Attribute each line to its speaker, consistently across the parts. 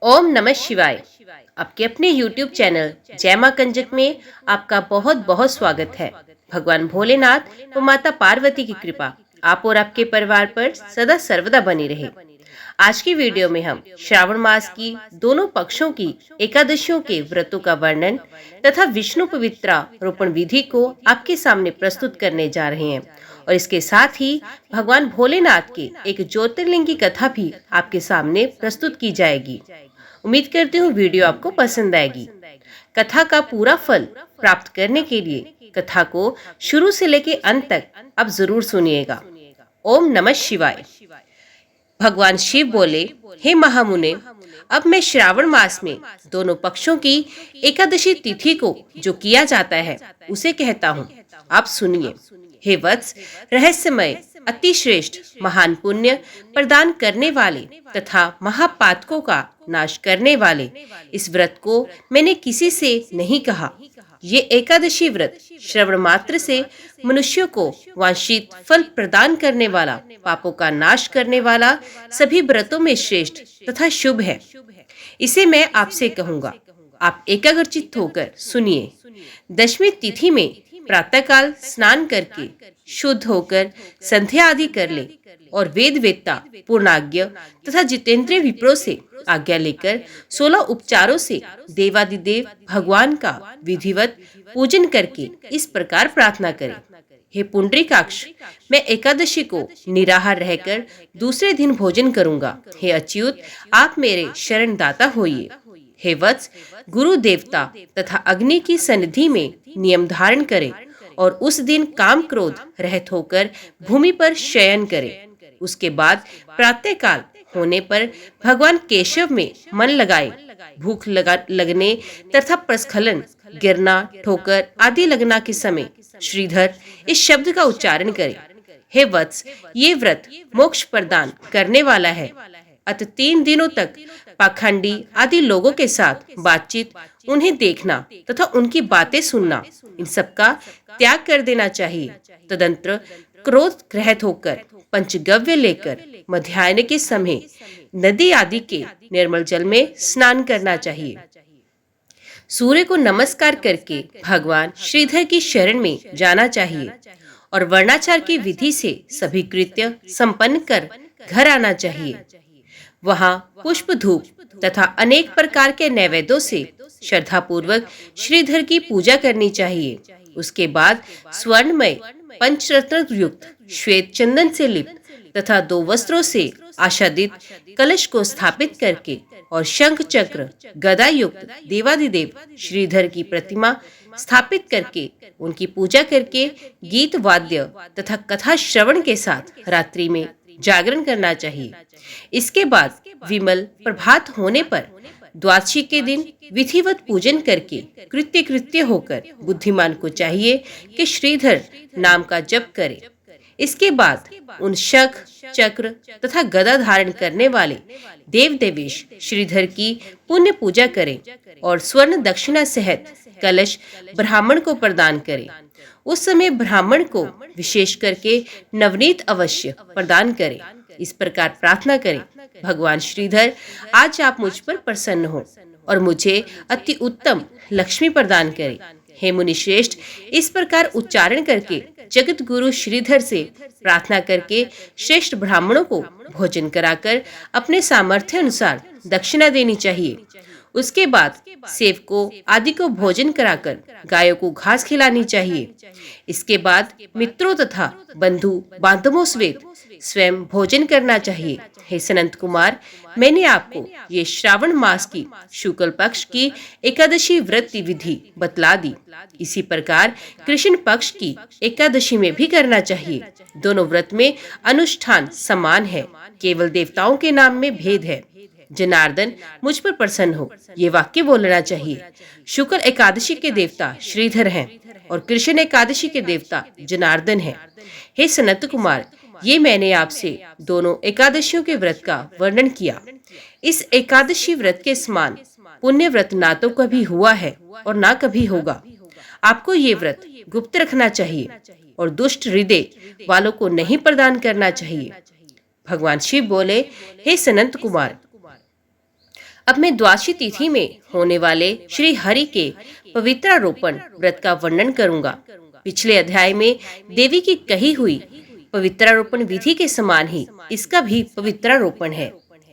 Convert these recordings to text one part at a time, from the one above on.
Speaker 1: ओम नमः शिवाय। आपके अपने YouTube चैनल जय मां कंजक में आपका बहुत बहुत स्वागत है। भगवान भोलेनाथ व माता पार्वती की कृपा आप और आपके परिवार पर सदा सर्वदा बनी रहे। आज की वीडियो में हम श्रावण मास की दोनों पक्षों की एकादशियों के व्रतों का वर्णन तथा विष्णु पवित्रारोपण विधि को आपके सामने प्रस्तुत करने जा रहे हैं और इसके साथ ही भगवान भोलेनाथ के एक ज्योतिर्लिंग की कथा भी आपके सामने प्रस्तुत की जाएगी। उम्मीद करती हूँ वीडियो आपको पसंद आएगी। कथा का पूरा फल प्राप्त करने के लिए कथा को शुरू से लेकर अंत तक आप जरूर सुनिएगा। ओम नमः शिवाय। भगवान शिव बोले, हे महामुने, अब मैं श्रावण मास में दोनों पक्षों की एकादशी तिथि को जो किया जाता है उसे कहता हूँ, आप सुनिए। हे वत्स, रहस्यमय, अति श्रेष्ठ, महान पुण्य प्रदान करने वाले तथा महापातकों का नाश करने वाले इस व्रत को मैंने किसी से नहीं कहा। ये एकादशी व्रत श्रवण मात्र से मनुष्यों को वांछित फल प्रदान करने वाला, पापों का नाश करने वाला, सभी व्रतों में श्रेष्ठ तथा शुभ है। इसे मैं आपसे कहूँगा, आप एकाग्रचित्त होकर सुनिए। दशमी तिथि में प्रातःकाल स्नान करके शुद्ध होकर संध्या आदि कर ले और वेद वेत्ता पूर्णाज्ञ तथा जितेंद्रिय विप्रों से आज्ञा लेकर 16 उपचारों से देवादिदेव भगवान का विधिवत पूजन करके इस प्रकार प्रार्थना करें। हे पुंडरीकाक्ष, मैं एकादशी को निराहार रहकर दूसरे दिन भोजन करूंगा। हे अच्युत, आप मेरे शरण दाता होइए। हे वत्स, गुरु देवता तथा अग्नि की सन्निधि में नियम धारण करें और उस दिन काम क्रोध रहित होकर भूमि पर शयन करें। उसके बाद प्रातःकाल होने पर भगवान केशव में मन लगाए। भूख लगने तथा प्रस्खलन, गिरना, ठोकर आदि लगना के समय श्रीधर इस शब्द का उच्चारण करें। हे वत्स, ये व्रत मोक्ष प्रदान करने वाला है। अत 3 दिनों तक पाखंडी आदि लोगों के साथ बातचीत, उन्हें देखना तथा उनकी बातें सुनना, इन सब का त्याग कर देना चाहिए। तदंतर क्रोध रहित होकर पंचगव्य लेकर मध्याह्न के समय नदी आदि के निर्मल जल में स्नान करना चाहिए। सूर्य को नमस्कार करके भगवान श्रीधर की शरण में जाना चाहिए और वर्णाचार की विधि से सभी कृत्य संपन्न कर घर आना चाहिए। वहां पुष्प, धूप तथा अनेक प्रकार के नैवेद्यों से श्रद्धा पूर्वक श्रीधर की पूजा करनी चाहिए। उसके बाद स्वर्णमय पंचरत्न युक्त श्वेत चंदन से लिप्त तथा 2 वस्त्रों से आच्छादित कलश को स्थापित करके और शंख चक्र गदा युक्त देवादिदेव श्रीधर की प्रतिमा स्थापित करके उनकी पूजा करके गीत वाद्य तथा कथा श्रवण के साथ रात्रि में जागरण करना चाहिए। इसके बाद विमल प्रभात होने पर द्वादशी के दिन विधिवत पूजन करके कृत्य होकर बुद्धिमान को चाहिए कि श्रीधर नाम का जप करे। इसके बाद उन शंख चक्र तथा गदा धारण करने वाले देव देवेश श्रीधर की पुण्य पूजा करें और स्वर्ण दक्षिणा सहित कलश ब्राह्मण को प्रदान करें। उस समय ब्राह्मण को विशेष करके नवनीत अवश्य प्रदान करें। इस प्रकार प्रार्थना करें, भगवान श्रीधर, आज आप मुझ पर प्रसन्न हो और मुझे अति उत्तम लक्ष्मी प्रदान करें। हे मुनि श्रेष्ठ, इस प्रकार उच्चारण करके जगत गुरु श्रीधर से प्रार्थना करके श्रेष्ठ ब्राह्मणों को भोजन कराकर अपने सामर्थ्य अनुसार दक्षिणा देनी चाहिए। उसके बाद सेवकों आदि को भोजन कराकर गायों को घास खिलानी चाहिए। इसके बाद मित्रों तथा बंधु बांधवों समेत स्वयं भोजन करना चाहिए। हे सनंत कुमार, मैंने आपको ये श्रावण मास की शुक्ल पक्ष की एकादशी व्रत विधि बतला दी। इसी प्रकार कृष्ण पक्ष की एकादशी में भी करना चाहिए। दोनों व्रत में अनुष्ठान समान है, केवल देवताओं के नाम में भेद है। जनार्दन, मुझ पर प्रसन्न हो, ये वाक्य बोलना चाहिए। शुक्ल एकादशी के देवता श्रीधर हैं और कृष्ण एकादशी के देवता जनार्दन हैं। हे सनत कुमार, ये मैंने आपसे दोनों एकादशियों के व्रत का वर्णन किया। इस एकादशी व्रत के समान पुण्य व्रत ना तो कभी हुआ है और ना कभी होगा। आपको ये व्रत गुप्त रखना चाहिए और दुष्ट हृदय वालों को नहीं प्रदान करना चाहिए। भगवान शिव बोले, हे सनंत कुमार, अब मैं द्वादशी तिथि में होने वाले श्री हरि के पवित्रारोपण व्रत का वर्णन करूंगा। पिछले अध्याय में देवी की कही हुई पवित्रारोपण विधि के समान ही इसका भी पवित्रारोपण है।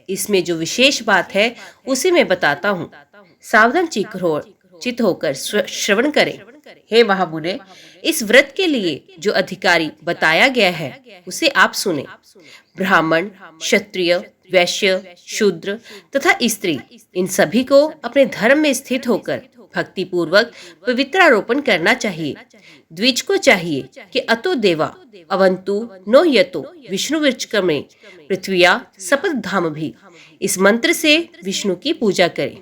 Speaker 1: इसमें जो विशेष बात है उसे मैं बताता हूँ। सावधान चित्त होकर श्रवण करें। हे महामुने, इस व्रत के लिए जो अधिकारी बताया गया है उसे आप सुने। ब्राह्मण, क्षत्रिय, वैश्य, शूद्र तथा स्त्री, इन सभी को अपने धर्म में स्थित होकर भक्ति पूर्वक पवित्रारोपण करना चाहिए। द्विज को चाहिए कि अतो देवा अवंतु नो यतो विष्णु विचक्रमे पृथ्विया सपत धाम भी, इस मंत्र से विष्णु की पूजा करें।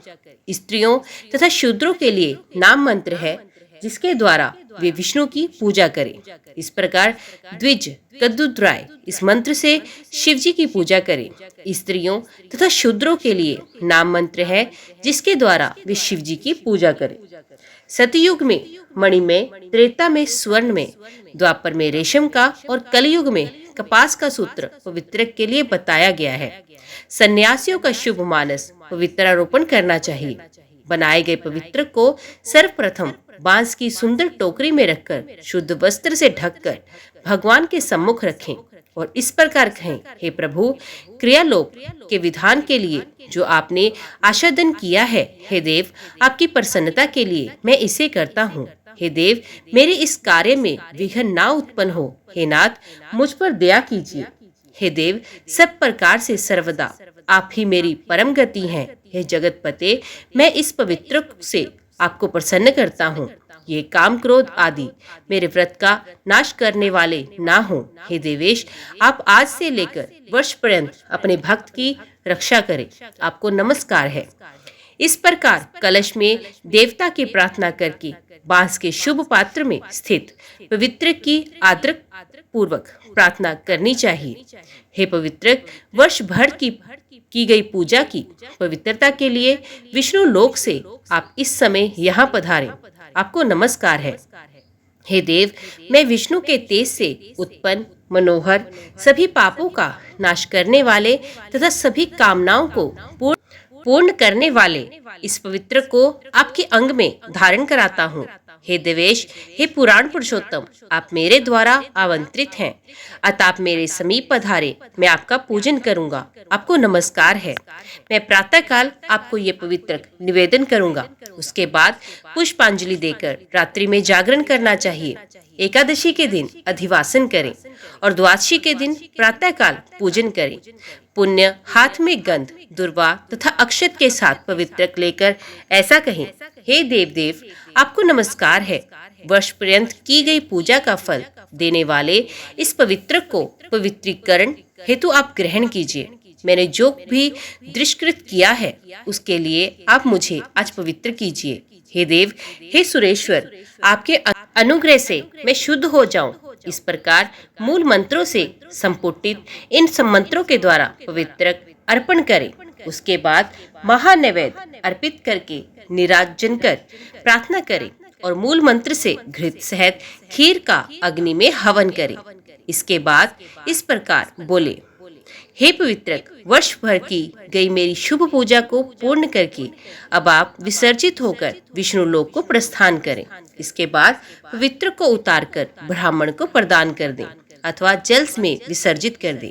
Speaker 1: स्त्रियों तथा शूद्रों के लिए नाम मंत्र है जिसके द्वारा वे विष्णु की पूजा करें। इस प्रकार द्विज कद्दुद्राय इस मंत्र से शिव जी की पूजा करें। स्त्रियों तथा शूद्रों के लिए नाम मंत्र है जिसके द्वारा वे शिव जी की पूजा करें। सतयुग में मणि में, त्रेता में स्वर्ण में, द्वापर में रेशम का और कलयुग में कपास का सूत्र पवित्र के लिए बताया गया है। सन्यासियों का शुभ मानस पवित्रारोपण करना चाहिए। बनाए गए पवित्र को सर्वप्रथम बांस की सुंदर टोकरी में रखकर शुद्ध वस्त्र से ढककर भगवान के सम्मुख रखें और इस प्रकार कहें, हे प्रभु, क्रियालोक के विधान के लिए जो आपने आशादन किया है, हे देव, आपकी प्रसन्नता के लिए मैं इसे करता हूँ। हे देव, मेरे इस कार्य में विघ्न ना उत्पन्न हो। हे नाथ, मुझ पर दया कीजिए। हे देव, सब प्रकार से सर्वदा आप ही मेरी परम गति हैं। हे जगत पते, मैं इस पवित्र से आपको प्रसन्न करता हूँ। ये काम क्रोध आदि मेरे व्रत का नाश करने वाले ना हो। हे देवेश, आप आज से लेकर वर्ष पर्यंत अपने भक्त की रक्षा करें। आपको नमस्कार है। इस प्रकार कलश में देवता की प्रार्थना करके बांस के शुभ पात्र में स्थित पवित्र की आदर पूर्वक प्रार्थना करनी चाहिए। हे पवित्र, वर्ष भर की गई पूजा की पवित्रता के लिए विष्णु लोक से आप इस समय यहाँ पधारें। आपको नमस्कार है। हे देव, मैं विष्णु के तेज से उत्पन्न मनोहर सभी पापों का नाश करने वाले तथा सभी कामनाओं को पूर्ण करने वाले इस पवित्र को आपके अंग में धारण कराता हूँ। हे देवेश, हे पुराण पुरुषोत्तम, आप मेरे द्वारा आमंत्रित हैं, अतः आप मेरे समीप पधारे, मैं आपका पूजन करूंगा। आपको नमस्कार है। मैं प्रातः काल आपको ये पवित्र निवेदन करूंगा। उसके बाद पुष्पांजलि देकर रात्रि में जागरण करना चाहिए। एकादशी के दिन अधिवासन करें और द्वादशी के दिन प्रातः काल पूजन करें। पुण्य हाथ में गंध, दुर्वा तथा अक्षत के साथ पवित्र लेकर ऐसा कहें, हे देव देव, आपको नमस्कार है। वर्ष पर्यंत की गई पूजा का फल देने वाले इस पवित्र को पवित्रीकरण हेतु आप ग्रहण कीजिए। मैंने जो भी दुष्कृत किया है उसके लिए आप मुझे आज पवित्र कीजिए। हे देव, हे सुरेश्वर, आपके अनुग्रह से मैं शुद्ध हो जाऊं। इस प्रकार मूल मंत्रों से संपुटित इन मंत्रों के द्वारा पवित्र अर्पण करें। उसके बाद महानैवेद्य अर्पित करके निराजन कर प्रार्थना करें और मूल मंत्र से घृत सहित खीर का अग्नि में हवन करें। इसके बाद इस प्रकार बोले, हे पवित्र, वर्ष भर की गई मेरी शुभ पूजा को पूर्ण करके अब आप विसर्जित होकर विष्णु लोक को प्रस्थान करें। इसके बाद पवित्र को उतारकर ब्राह्मण को प्रदान कर दें अथवा जल में विसर्जित कर दें।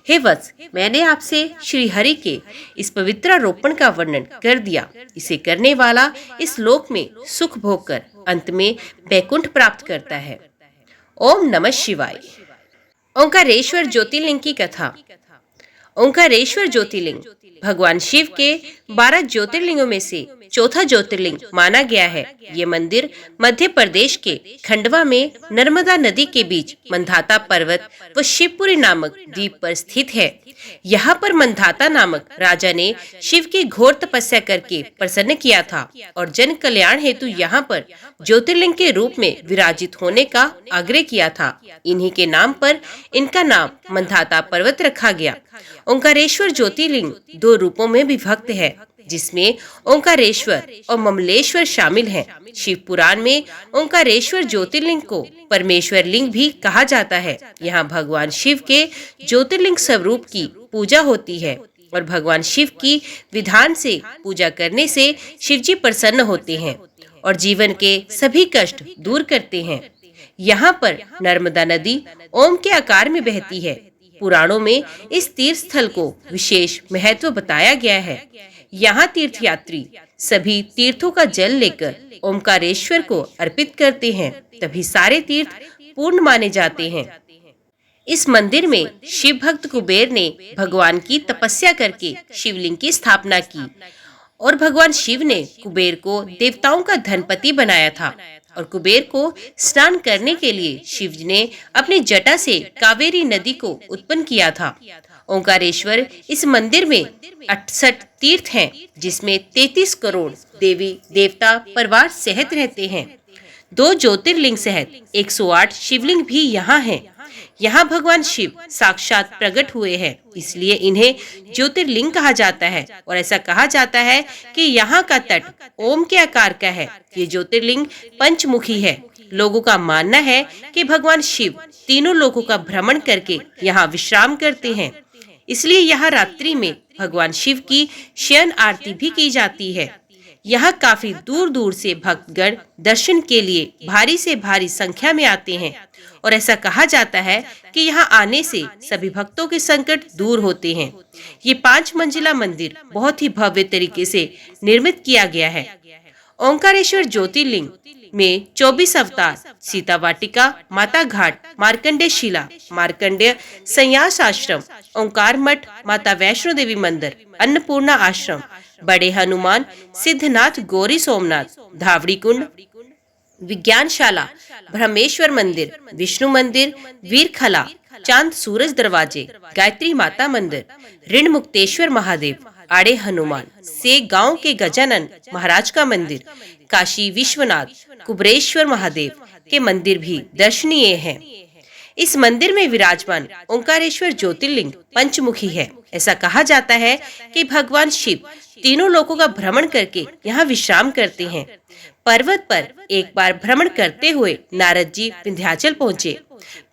Speaker 1: हे वत्स, मैंने आपसे श्री हरि के इस पवित्रारोपण का वर्णन कर दिया। इसे करने वाला इस लोक में सुख भोग कर अंत में वैकुंठ प्राप्त करता है। ओम नमः शिवाय। ओंकारेश्वर ज्योतिर्लिंग की कथा। ओंकारेश्वर ज्योतिर्लिंग भगवान शिव के 12 ज्योतिर्लिंगों में से चौथा ज्योतिर्लिंग माना गया है। ये मंदिर मध्य प्रदेश के खंडवा में नर्मदा नदी के बीच मंधाता पर्वत व शिवपुरी नामक द्वीप पर स्थित है। यहाँ पर मंधाता नामक राजा ने शिव की घोर तपस्या करके प्रसन्न किया था और जन कल्याण हेतु यहाँ पर ज्योतिर्लिंग के रूप में विराजित होने का आग्रह किया था। इन्हीं के नाम पर इनका नाम मंधाता पर्वत रखा गया। ओंकारेश्वर ज्योतिर्लिंग 2 रूपों में विभक्त है, जिसमें ओंकारेश्वर और ममलेश्वर शामिल हैं। शिव पुराण में ओंकारेश्वर ज्योतिर्लिंग को परमेश्वर लिंग भी कहा जाता है। यहाँ भगवान शिव के ज्योतिर्लिंग स्वरूप की पूजा होती है। और भगवान शिव की विधान से पूजा करने से शिवजी प्रसन्न होते हैं और जीवन के सभी कष्ट दूर करते हैं। यहाँ पर नर्मदा नदी ओम के आकार में बहती है। पुराणों में इस तीर्थ स्थल को विशेष महत्व बताया गया है। यहाँ तीर्थयात्री सभी तीर्थों का जल लेकर ओमकारेश्वर को अर्पित करते हैं, तभी सारे तीर्थ पूर्ण माने जाते हैं। इस मंदिर में शिव भक्त कुबेर ने भगवान की तपस्या करके शिवलिंग की स्थापना की और भगवान शिव ने कुबेर को देवताओं का धनपति बनाया था और कुबेर को स्नान करने के लिए शिव ने अपनी जटा से कावेरी नदी को उत्पन्न किया था। ओंकारेश्वर इस मंदिर में 68 तीर्थ हैं, जिसमें 33 करोड़ देवी देवता परिवार सहित रहते हैं। 2 ज्योतिर्लिंग सहित 108 शिवलिंग भी यहाँ हैं। यहाँ भगवान शिव साक्षात प्रकट हुए हैं, इसलिए इन्हें ज्योतिर्लिंग कहा जाता है और ऐसा कहा जाता है कि यहाँ का तट ओम के आकार का है। ये ज्योतिर्लिंग पंचमुखी है। लोगों का मानना है कि भगवान शिव तीनों लोकों का भ्रमण करके यहाँ विश्राम करते हैं, इसलिए यहाँ रात्रि में भगवान शिव की शयन आरती भी की जाती है। यहाँ काफी दूर दूर से भक्तगण दर्शन के लिए भारी से भारी संख्या में आते हैं और ऐसा कहा जाता है कि यहाँ आने से सभी भक्तों के संकट दूर होते हैं। ये 5 मंजिला मंदिर बहुत ही भव्य तरीके से निर्मित किया गया है। ओंकारेश्वर ज्योतिर्लिंग में 24 अवतार, सीता वाटिका, माता घाट, मार्कंडेय शिला, मार्कंडेय संन्यास आश्रम, ओंकार मठ, माता वैष्णो देवी मंदिर, अन्नपूर्णा आश्रम, बड़े हनुमान, सिद्धनाथ गौरी सोमनाथ, धावड़ी कुंड, विज्ञानशाला, ब्रह्मेश्वर मंदिर, विष्णु मंदिर, वीरखला, चांद सूरज दरवाजे, गायत्री माता मंदिर, ऋण मुक्तेश्वर महादेव, आड़े हनुमान, से गांव के गजानन महाराज का मंदिर, काशी विश्वनाथ, कुबरेश्वर महादेव के मंदिर भी दर्शनीय हैं। इस मंदिर में विराजमान ओंकारेश्वर ज्योतिर्लिंग पंचमुखी है। ऐसा कहा जाता है कि भगवान शिव तीनों लोकों का भ्रमण करके यहाँ विश्राम करते हैं। पर्वत पर एक बार भ्रमण करते हुए नारद जी विंध्याचल पहुँचे।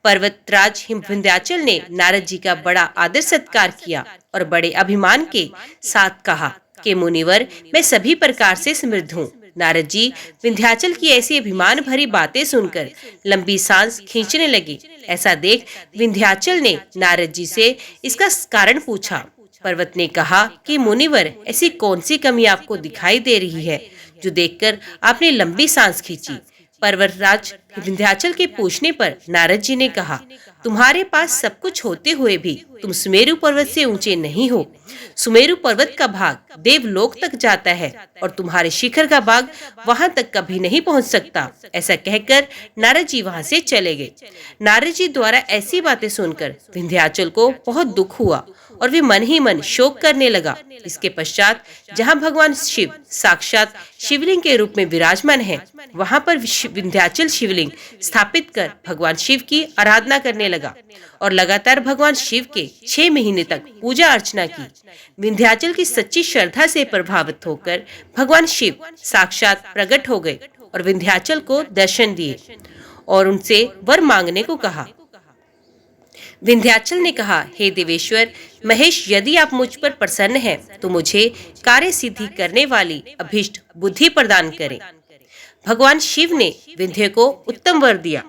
Speaker 1: पर्वतराज विंध्याचल ने नारद जी का बड़ा आदर सत्कार किया और बड़े अभिमान के साथ कहा कि मुनिवर, मैं सभी प्रकार से समृद्ध हूँ। नारद जी विंध्याचल की ऐसी अभिमान भरी बातें सुनकर लंबी सांस खींचने लगे। ऐसा देख विंध्याचल ने नारद जी से इसका कारण पूछा। पर्वत ने कहा कि मुनिवर, ऐसी कौन सी कमी आपको दिखाई दे रही है जो देखकर आपने लंबी सांस खींची। पर्वतराज विंध्याचल के पूछने पर नारद जी ने कहा, तुम्हारे पास सब कुछ होते हुए भी तुम सुमेरु पर्वत से ऊंचे नहीं हो। सुमेरु पर्वत का भाग देवलोक तक जाता है और तुम्हारे शिखर का भाग वहां तक कभी नहीं पहुंच सकता। ऐसा कहकर नारद जी वहां से चले गए। नारद जी द्वारा ऐसी बातें सुनकर विंध्याचल को बहुत दुख हुआ और वे मन ही मन शोक करने लगा। इसके पश्चात जहाँ भगवान शिव साक्षात शिवलिंग के रूप में विराजमान है, वहाँ पर विंध्याचल शिवलिंग स्थापित कर भगवान शिव की आराधना करने लगा और लगातार भगवान शिव के 6 महीने तक पूजा अर्चना की। विंध्याचल की सच्ची श्रद्धा से प्रभावित होकर भगवान शिव साक्षात प्रकट हो गए और विंध्याचल को दर्शन दिए और उनसे वर मांगने को कहा। विंध्याचल ने कहा, हे देवेश्वर महेश, यदि आप मुझ पर प्रसन्न हैं तो मुझे कार्य सिद्धि करने वाली अभीष्ट बुद्धि प्रदान करें। भगवान शिव ने विंध्य को उत्तम वर दिया।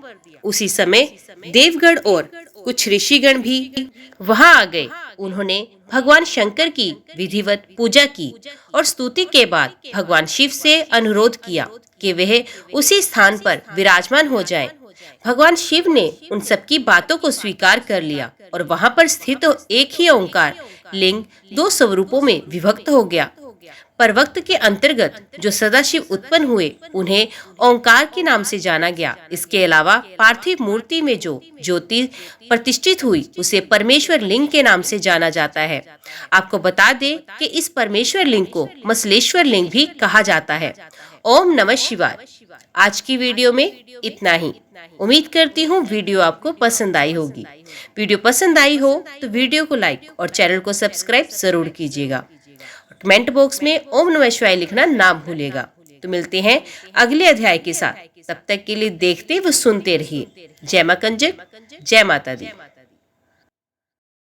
Speaker 1: उसी समय देवगण और कुछ ऋषिगण भी वहां आ गए। उन्होंने भगवान शंकर की विधिवत पूजा की और स्तुति के बाद भगवान शिव से अनुरोध किया कि वह उसी स्थान पर विराजमान हो जाएं। भगवान शिव ने उन सबकी बातों को स्वीकार कर लिया और वहां पर स्थित एक ही ओंकार लिंग 2 स्वरूपों में विभक्त हो गया। परवक्त के अंतर्गत जो सदाशिव उत्पन्न हुए उन्हें ओंकार के नाम से जाना गया। इसके अलावा पार्थिव मूर्ति में जो ज्योति प्रतिष्ठित हुई उसे परमेश्वर लिंग के नाम से जाना जाता है। आपको बता दें कि इस परमेश्वर लिंग को मसलेश्वर लिंग भी कहा जाता है। ओम नमः शिवाय। आज की वीडियो में इतना ही। उम्मीद करती हूँ वीडियो आपको पसंद आई होगी। वीडियो पसंद आई हो तो वीडियो को लाइक और चैनल को सब्सक्राइब जरूर कीजिएगा। कमेंट बॉक्स में ओम नमः शिवाय लिखना ना भूलिएगा। तो मिलते हैं अगले अध्याय के साथ। तब तक के लिए देखते व सुनते रहिए। जय मां कंजक, जय माता दी।